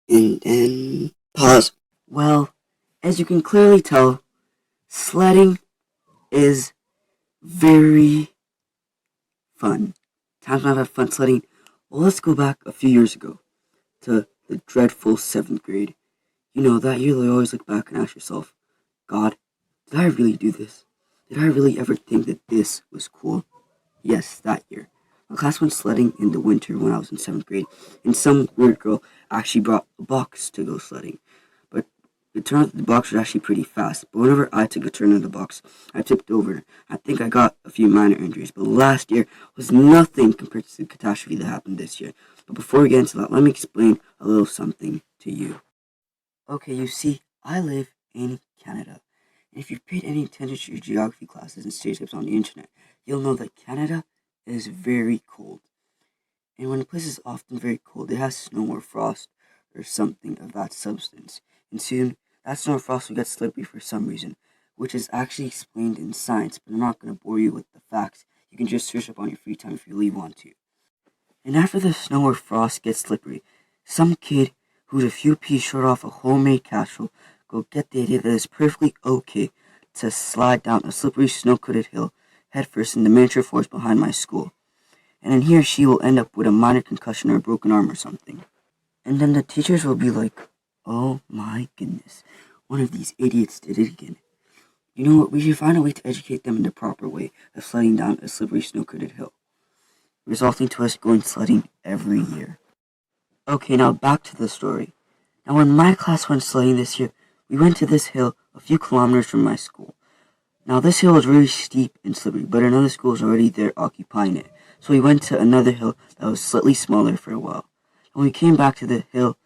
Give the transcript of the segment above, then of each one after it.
and then pause. Well, as you can clearly tell, sledding is very fun. Times when I've had fun sledding. Well, let's go back a few years ago to the dreadful 7th grade. You know, that year you always look back and ask yourself, God, did I really do this? Did I really ever think that this was cool? Yes, that year. My class went sledding in the winter when I was in 7th grade, and some weird girl actually brought a box to go sledding. But it turned out that the box was actually pretty fast. But whenever I took a turn in the box, I tipped over. I think I got a few minor injuries, but last year was nothing compared to the catastrophe that happened this year. But before we get into that, let me explain a little something to you. Okay, you see, I live in Canada. And if you've paid any attention to your geography classes and stereotypes on the internet, you'll know that Canada is very cold. And when a place is often very cold, it has snow or frost or something of that substance. And soon, that snow or frost will get slippery for some reason, which is actually explained in science, but I'm not going to bore you with the facts. You can just search up on your free time if you really want to. And after the snow or frost gets slippery, some kid who's a few peas short off a homemade casserole will get the idea that it's perfectly okay to slide down a slippery snow-coated hill headfirst in the miniature forest behind my school. And then he or she will end up with a minor concussion or a broken arm or something. And then the teachers will be like, oh my goodness, one of these idiots did it again. You know what, we should find a way to educate them in the proper way of sliding down a slippery snow-coated hill, resulting to us going sledding every year. Okay, now back to the story. Now when my class went sledding this year, we went to this hill a few kilometers from my school. Now this hill is really steep and slippery, but another school is already there occupying it. So we went to another hill that was slightly smaller for a while. When we came back to the hill,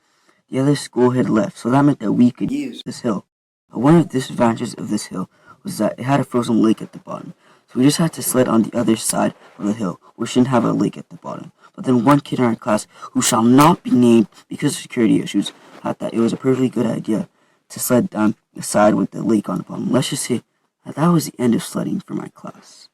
the other school had left, so that meant that we could use this hill. But one of the disadvantages of this hill was that it had a frozen lake at the bottom. So we just had to sled on the other side of the hill, which didn't have a lake at the bottom. But then one kid in our class, who shall not be named because of security issues, thought that it was a perfectly good idea to sled down the side with the lake on the bottom. Let's just say that was the end of sledding for my class.